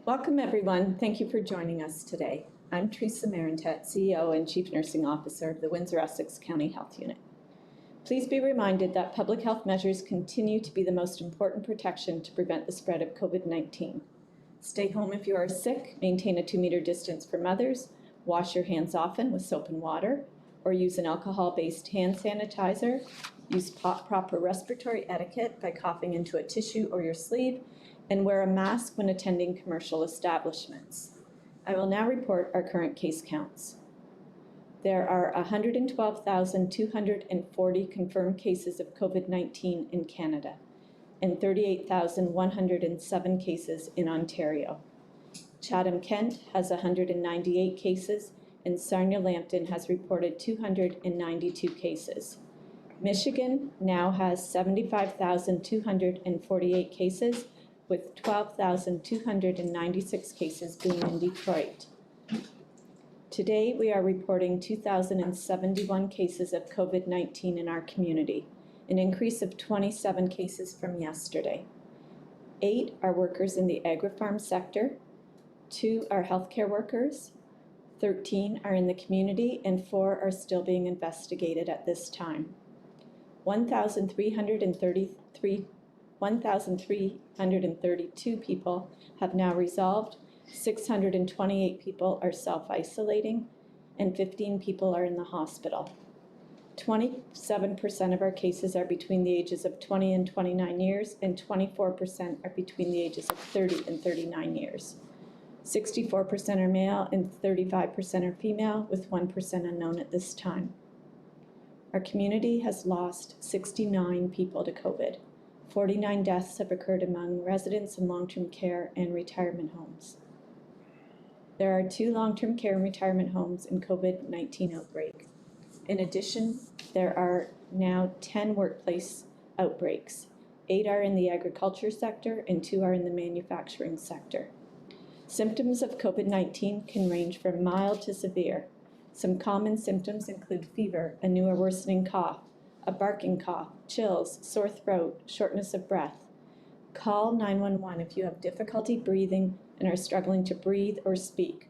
Welcome everyone. Thank you for joining us today. I'm Teresa Marentet, CEO and Chief Nursing Officer of the Windsor-Essex County Health Unit. Please be reminded that public health measures continue to be the most important protection to prevent the spread of COVID-19. Stay home if you are sick, maintain a 2-meter distance from others, wash your hands often with soap and water, or use an alcohol-based hand sanitizer. Use proper respiratory etiquette by coughing into a tissue or your sleeve, and wear a mask when attending commercial establishments. I will now report our current case counts. There are 112,240 confirmed cases of COVID-19 in Canada and 38,107 cases in Ontario. Chatham-Kent has 198 cases, and Sarnia-Lambton has reported 292 cases. Michigan now has 75,248 cases, with 12,296 cases being in Detroit. Today, we are reporting 2,071 cases of COVID-19 in our community, an increase of 27 cases from yesterday. 8 are workers in the agri-farm sector, 2 are healthcare workers, 13 are in the community, and 4 are still being investigated at this time. 1,332 people have now resolved, 628 people are self-isolating, and 15 people are in the hospital. 27% of our cases are between the ages of 20 and 29 years, and 24% are between the ages of 30 and 39 years. 64% are male and 35% are female, with 1% unknown at this time. Our community has lost 69 people to COVID. 49 deaths have occurred among residents in long-term care and retirement homes. There are 2 long-term care and retirement homes in COVID-19 outbreak. In addition, there are now 10 workplace outbreaks. 8 are in the agriculture sector and 2 are in the manufacturing sector. Symptoms of COVID-19 can range from mild to severe. Some common symptoms include fever, a new or worsening cough, a barking cough, chills, sore throat, shortness of breath. Call 911 if you have difficulty breathing and are struggling to breathe or speak,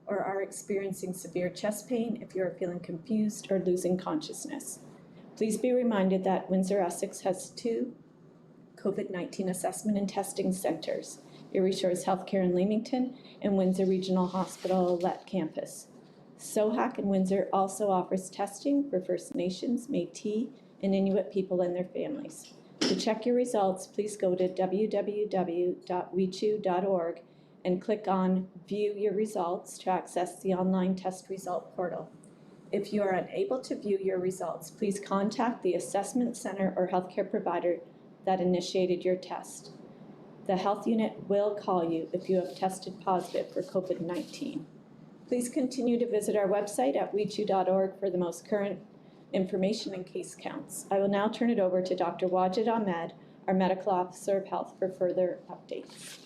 or are experiencing severe chest pain if you are feeling confused or losing consciousness. Please be reminded that Windsor-Essex has 2 COVID-19 assessment and testing centers, Erie Shores Healthcare in Leamington and Windsor Regional Hospital Let Campus. SOHAC in Windsor also offers testing for First Nations, Métis, and Inuit people and their families. To check your results, please go to www.wechu.org and click on View Your Results to access the online test result portal. If you are unable to view your results, please contact the assessment center or healthcare provider that initiated your test. The health unit will call you if you have tested positive for COVID-19. Please continue to visit our website at wechu.org for the most current information and case counts. I will now turn it over to Dr. Wajid Ahmed, our Medical Officer of Health, for further updates.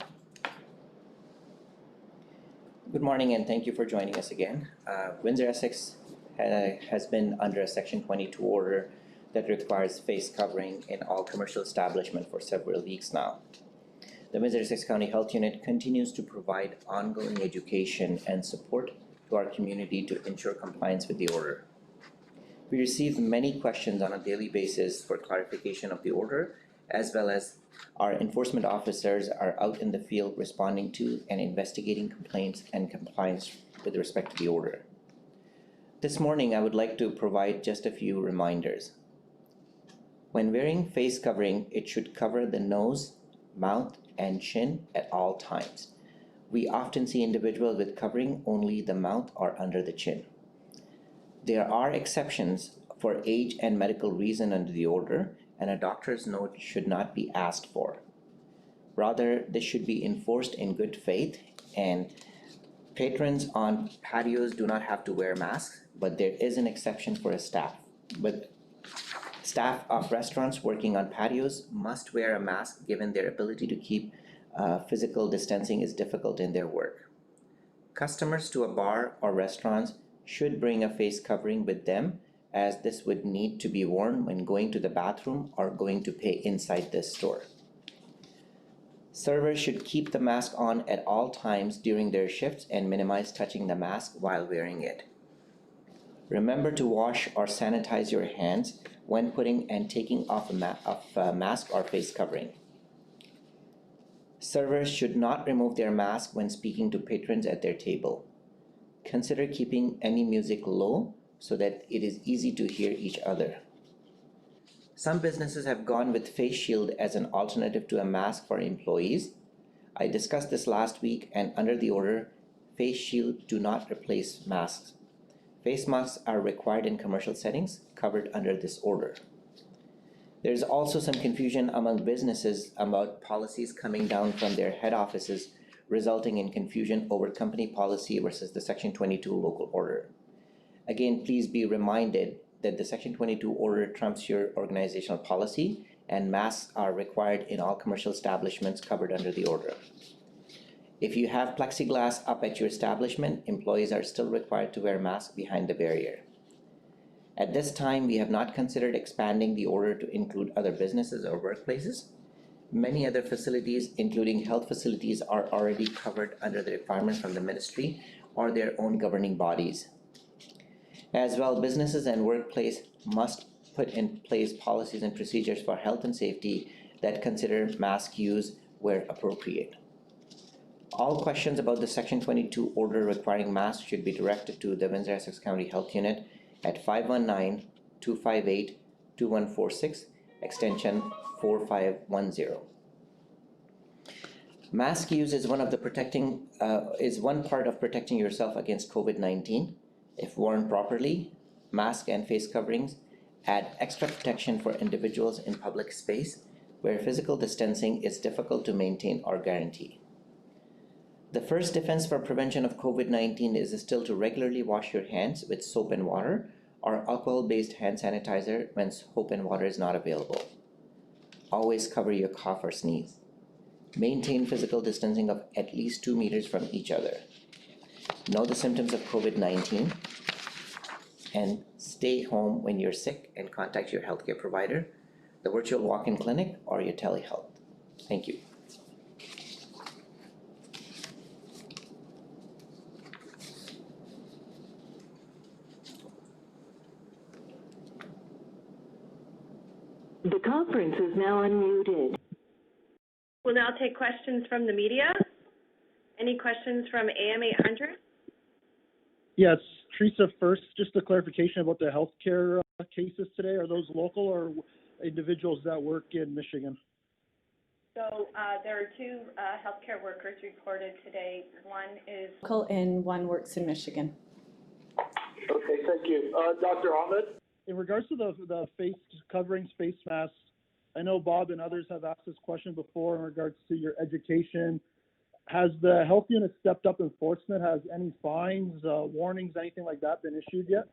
Good morning and thank you for joining us again. Windsor-Essex has been under a Section 22 order that requires face covering in all commercial establishments for several weeks now. The Windsor-Essex County Health Unit continues to provide ongoing education and support to our community to ensure compliance with the order. We receive many questions on a daily basis for clarification of the order, as well as our enforcement officers are out in the field responding to and investigating complaints and compliance with respect to the order. This morning, I would like to provide just a few reminders. When wearing face covering, it should cover the nose, mouth, and chin at all times. We often see individuals with covering only the mouth or under the chin. There are exceptions for age and medical reason under the order, and a doctor's note should not be asked for. Rather, this should be enforced in good faith, and patrons on patios do not have to wear masks, but there is an exception for a staff. But staff of restaurants working on patios must wear a mask given their ability to keep physical distancing is difficult in their work. Customers to a bar or restaurants should bring a face covering with them, as this would need to be worn when going to the bathroom or going to pay inside the store. Servers should keep the mask on at all times during their shifts and minimize touching the mask while wearing it. Remember to wash or sanitize your hands when putting and taking off a mask or face covering. Servers should not remove their mask when speaking to patrons at their table. Consider keeping any music low so that it is easy to hear each other. Some businesses have gone with face shield as an alternative to a mask for employees. I discussed this last week, and under the order, face shields do not replace masks. Face masks are required in commercial settings covered under this order. There's also some confusion among businesses about policies coming down from their head offices, resulting in confusion over company policy versus the Section 22 local order. Again, please be reminded that the Section 22 order trumps your organizational policy, and masks are required in all commercial establishments covered under the order. If you have plexiglass up at your establishment, employees are still required to wear masks behind the barrier. At this time, we have not considered expanding the order to include other businesses or workplaces. Many other facilities, including health facilities, are already covered under the requirements from the ministry or their own governing bodies. As well, businesses and workplace must put in place policies and procedures for health and safety that consider mask use where appropriate. All questions about the Section 22 order requiring masks should be directed to the Windsor-Essex County Health Unit at 519-258-2146, extension 4510. Mask use is one part of protecting yourself against COVID-19. If worn properly, masks and face coverings add extra protection for individuals in public space where physical distancing is difficult to maintain or guarantee. The first defense for prevention of COVID-19 is still to regularly wash your hands with soap and water or alcohol-based hand sanitizer when soap and water is not available. Always cover your cough or sneeze. Maintain physical distancing of at least 2 meters from each other. Know the symptoms of COVID-19 and stay home when you're sick and contact your healthcare provider, the virtual walk-in clinic, or your telehealth. Thank you. The conference is now unmuted. We'll now take questions from the media. Any questions from AMA Andrew? Yes, Teresa, first, just a clarification about the healthcare cases today. Are those local or individuals that work in Michigan? So there are two healthcare workers reported today. One is Local and one works in Michigan. Okay, thank you. Dr. Ahmed? In regards to the face coverings, face masks, I know Bob and others have asked this question before in regards to your education. Has the health unit stepped up enforcement? Has any fines, warnings, anything like that been issued yet?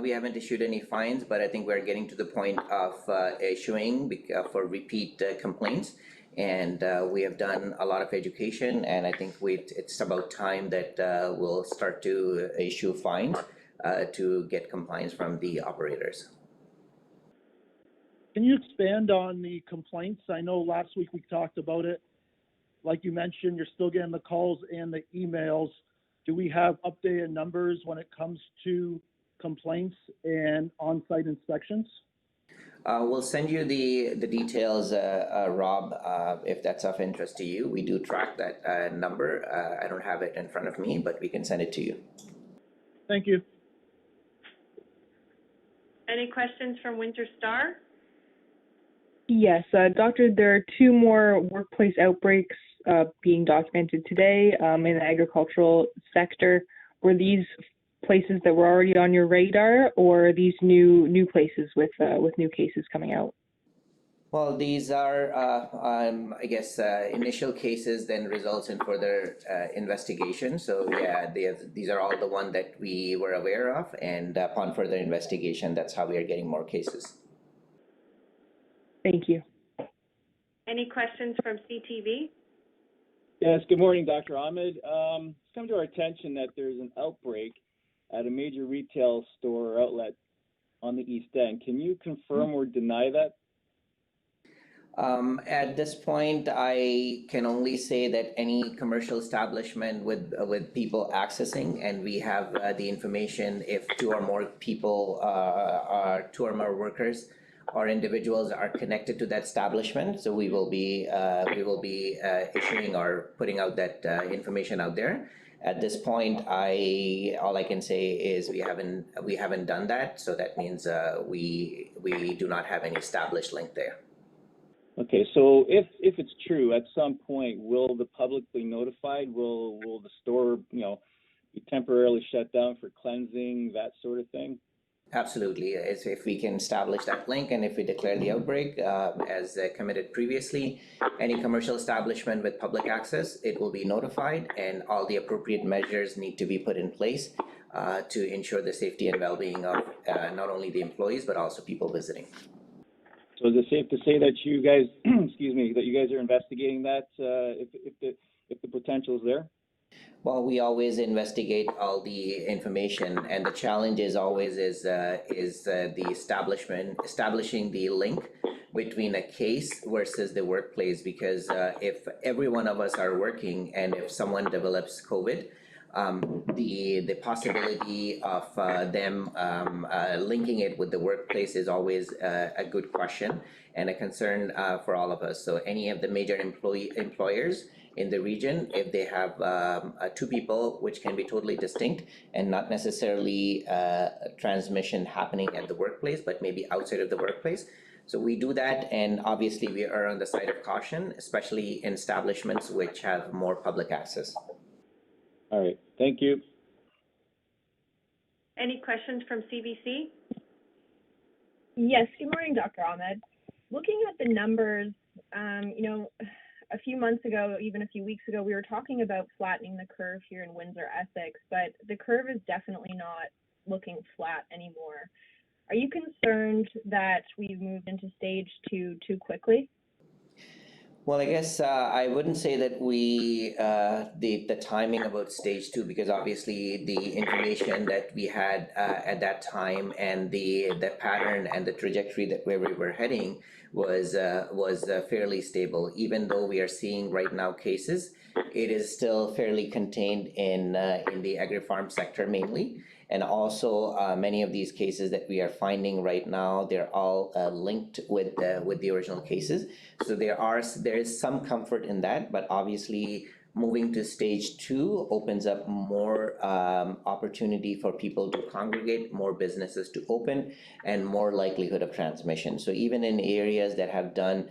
We haven't issued any fines, but I think we're getting to the point of issuing for repeat complaints. And we have done a lot of education, and I think it's about time that we'll start to issue fines to get compliance from the operators. Can you expand on the complaints? I know last week we talked about it. Like you mentioned, you're still getting the calls and the emails. Do we have updated numbers when it comes to complaints and on-site inspections? We'll send you the details, Rob, if that's of interest to you. We do track that number. I don't have it in front of me, but we can send it to you. Thank you. any questions from Winter Star? Yes, Doctor, there are 2 more workplace outbreaks being documented today in the agricultural sector. Were these places that were already on your radar, or are these new places with new cases coming out? Well, these are, I guess, initial cases, then results in further investigation. So yeah, these are all the ones that we were aware of, and upon further investigation, that's how we are getting more cases. Thank you. Any questions from CTV? Yes, good morning, Dr. Ahmed. It's come to our attention that there's an outbreak at a major retail store or outlet on the East End. Can you confirm or deny that? At this point, I can only say that any commercial establishment with people accessing, and we have the information if two or more people, two or more workers or individuals are connected to that establishment. So we will be issuing or putting out that information out there. At this point, all I can say is we haven't done that. So that means we do not have any established link there. Okay, so if it's true, at some point, will the public be notified? Will the store, be temporarily shut down for cleansing, that sort of thing? Absolutely. If we can establish that link and if we declare the outbreak as committed previously, any commercial establishment with public access, it will be notified and all the appropriate measures need to be put in place to ensure the safety and well-being of not only the employees, but also people visiting. So is it safe to say that you guys, excuse me, that you guys are investigating that if the potential is there? Well, we always investigate all the information, and the challenge is always the establishing the link between a case versus the workplace. Because if every one of us are working, and if someone develops COVID, the possibility of them linking it with the workplace is always a good question and a concern for all of us. So any of the major employers in the region, if they have two people, which can be totally distinct and not necessarily transmission happening at the workplace, but maybe outside of the workplace. So we do that, and obviously we are on the side of caution, especially in establishments which have more public access. All right, thank you. Any questions from CBC? Yes, good morning, Dr. Ahmed. Looking at the numbers, a few months ago, even a few weeks ago, we were talking about flattening the curve here in Windsor-Essex, but the curve is definitely not looking flat anymore. Are you concerned that we've moved into stage 2 too quickly? Well, I guess I wouldn't say that the timing about stage 2, because obviously the information that we had at that time and the pattern and the trajectory that where we were heading was fairly stable. Even though we are seeing right now cases, it is still fairly contained in the agri-farm sector mainly. And also many of these cases that we are finding right now, they're all linked with the original cases. So there is some comfort in that, but obviously moving to stage 2 opens up more opportunity for people to congregate, more businesses to open, and more likelihood of transmission. So even in areas that have done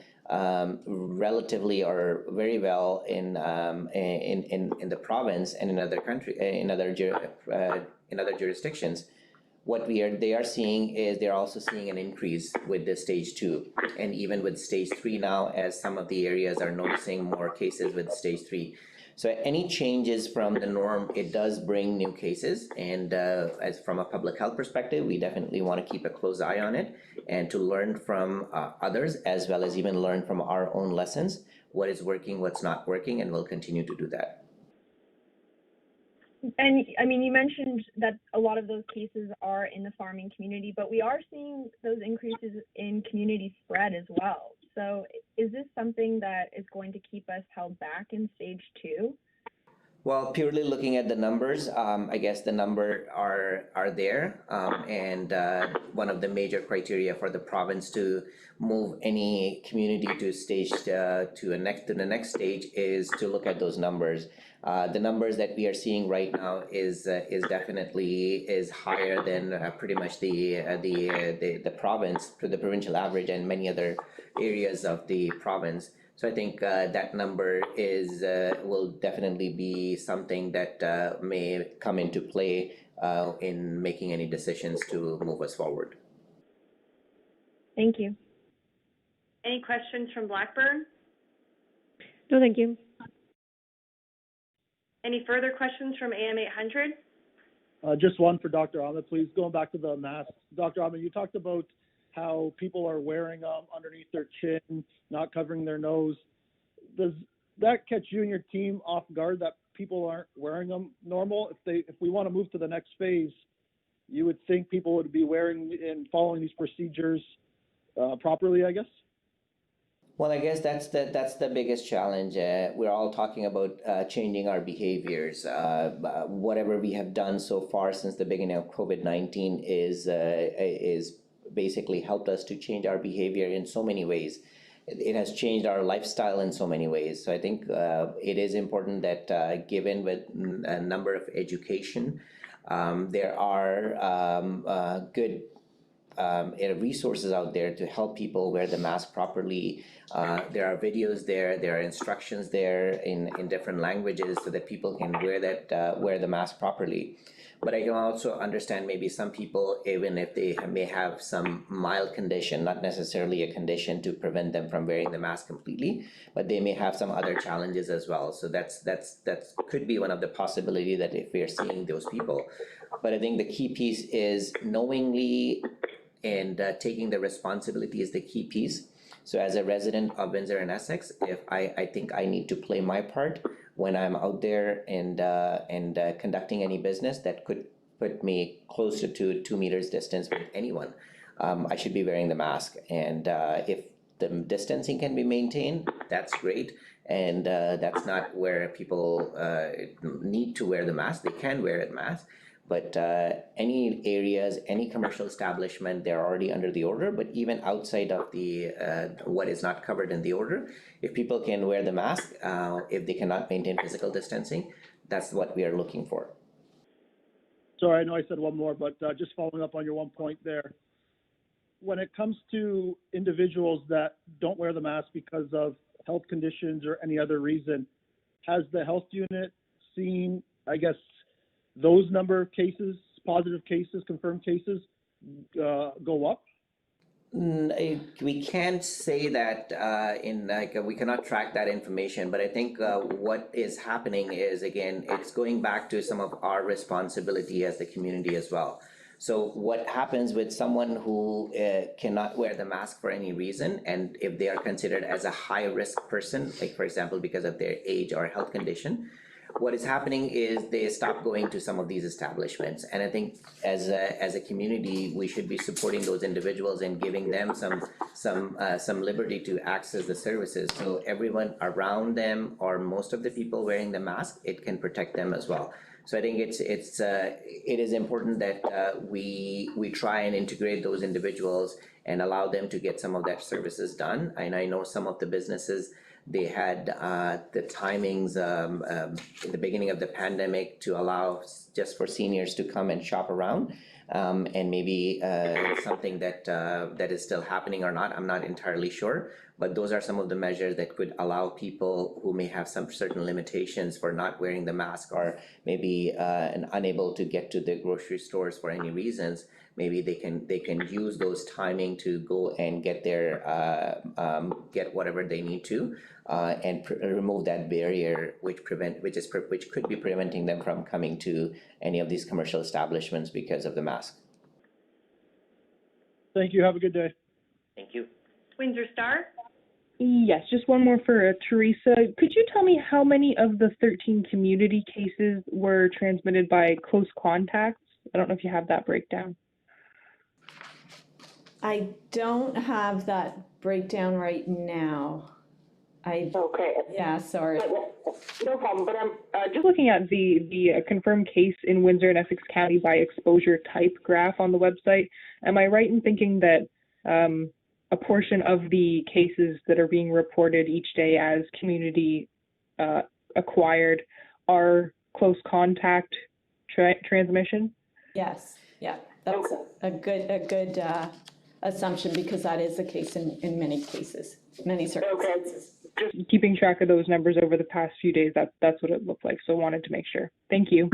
relatively or very well in the province and in other jurisdictions, what they are seeing is they're also seeing an increase with the stage 2 and even with stage 3 now, as some of the areas are noticing more cases with stage 3. So any changes from the norm, it does bring new cases, and as from a public health perspective, we definitely want to keep a close eye on it and to learn from others, as well as even learn from our own lessons, what is working, what's not working, and we'll continue to do that. And I mean, you mentioned that a lot of those cases are in the farming community, but we are seeing those increases in community spread as well. So is this something that is going to keep us held back in stage 2? Well, purely looking at the numbers, I guess the number are there, and one of the major criteria for the province to move any community to stage to the next stage is to look at those numbers. The numbers that we are seeing right now is definitely higher than pretty much the province, to the provincial average, and many other areas of the province. So I think that number will definitely be something that may come into play in making any decisions to move us forward. Thank you. Any questions from Blackburn? No, thank you. Any further questions from AM 800? Just one for Dr. Ahmed, please. Going back to the masks. Dr. Ahmed, you talked about how people are wearing them underneath their chin, not covering their nose. Does that catch you and your team off guard that people aren't wearing them normal? If we want to move to the next phase, you would think people would be wearing and following these procedures properly, I guess? Well, I guess that's the biggest challenge. We're all talking about changing our behaviors. Whatever we have done so far since the beginning of COVID-19 is basically helped us to change our behavior in so many ways. It has changed our lifestyle in so many ways. So I think it is important that given with a number of education, there are good resources out there to help people wear the mask properly. There are videos there are instructions there in different languages so that people can wear the mask properly. But I can also understand maybe some people, even if they may have some mild condition, not necessarily a condition to prevent them from wearing the mask completely, but they may have some other challenges as well. So that could be one of the possibility that if we're seeing those people. But I think the key piece is knowingly and taking the responsibility is the key piece. So as a resident of Windsor and Essex, if I think I need to play my part when I'm out there and conducting any business that could put me closer to 2 meters distance with anyone, I should be wearing the mask. And if the distancing can be maintained, that's great. And that's not where people need to wear the mask. They can wear the mask. But any areas, any commercial establishment, they're already under the order. But even outside of the what is not covered in the order, if people can wear the mask, if they cannot maintain physical distancing, that's what we are looking for. Sorry, I know I said one more, but just following up on your one point there. When it comes to individuals that don't wear the mask because of health conditions or any other reason, has the health unit seen, I guess, those number of cases, positive cases, confirmed cases, go up? We can't say that we cannot track that information, but I think what is happening is, again, it's going back to some of our responsibility as the community as well. So what happens with someone who cannot wear the mask for any reason, and if they are considered as a high risk person, like for example, because of their age or health condition, what is happening is they stop going to some of these establishments. And I think as a community, we should be supporting those individuals and giving them some liberty to access the services. So everyone around them or most of the people wearing the mask, it can protect them as well. So I think it is important that we try and integrate those individuals and allow them to get some of that services done. And I know some of the businesses, they had the timings in the beginning of the pandemic to allow just for seniors to come and shop around, and maybe something that is still happening or not, I'm not entirely sure. But those are some of the measures that could allow people who may have some certain limitations for not wearing the mask or maybe unable to get to the grocery stores for any reasons. Maybe they can use those timing to go and get their get whatever they need to, and remove that barrier which could be preventing them from coming to any of these commercial establishments because of the mask. Thank you. Have a good day. Thank you. Windsor Star? Yes, just one more for Teresa. Could you tell me how many of the 13 community cases were transmitted by close contacts? I don't know if you have that breakdown. I don't have that breakdown right now. Okay. Yeah, sorry. No problem, but I'm Just looking at the confirmed case in Windsor and Essex County by exposure type graph on the website. Am I right in thinking that a portion of the cases that are being reported each day as community acquired are close contact transmission? Yes, yeah, that's a good assumption, because that is the case in many cases, many circumstances. Just keeping track of those numbers over the past few days, that's what it looked like. So wanted to make sure. Thank you.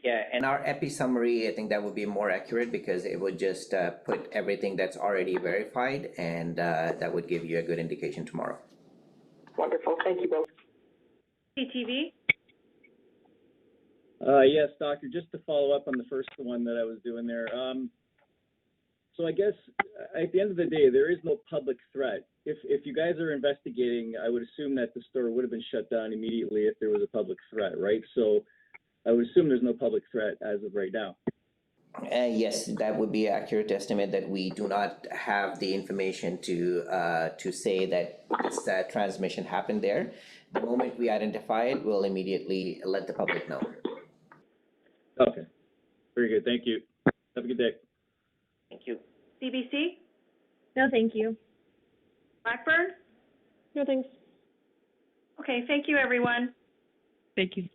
Yeah, and our epi summary, I think that would be more accurate because it would just put everything that's already verified, and that would give you a good indication tomorrow. wonderful. Thank you both. CTV? Yes, Doctor, just to follow up on the first one that I was doing there. So I guess at the end of the day, there is no public threat. If you guys are investigating, I would assume that the store would have been shut down immediately if there was a public threat, right? So I would assume there's no public threat as of right now. Yes, that would be an accurate estimate that we do not have the information to say that this transmission happened there. The moment we identify it, we'll immediately let the public know. Okay, very good, thank you. Have a good day. Thank you. CBC? No, thank you. Blackburn? No, thanks. Okay, thank you, everyone. Thank you.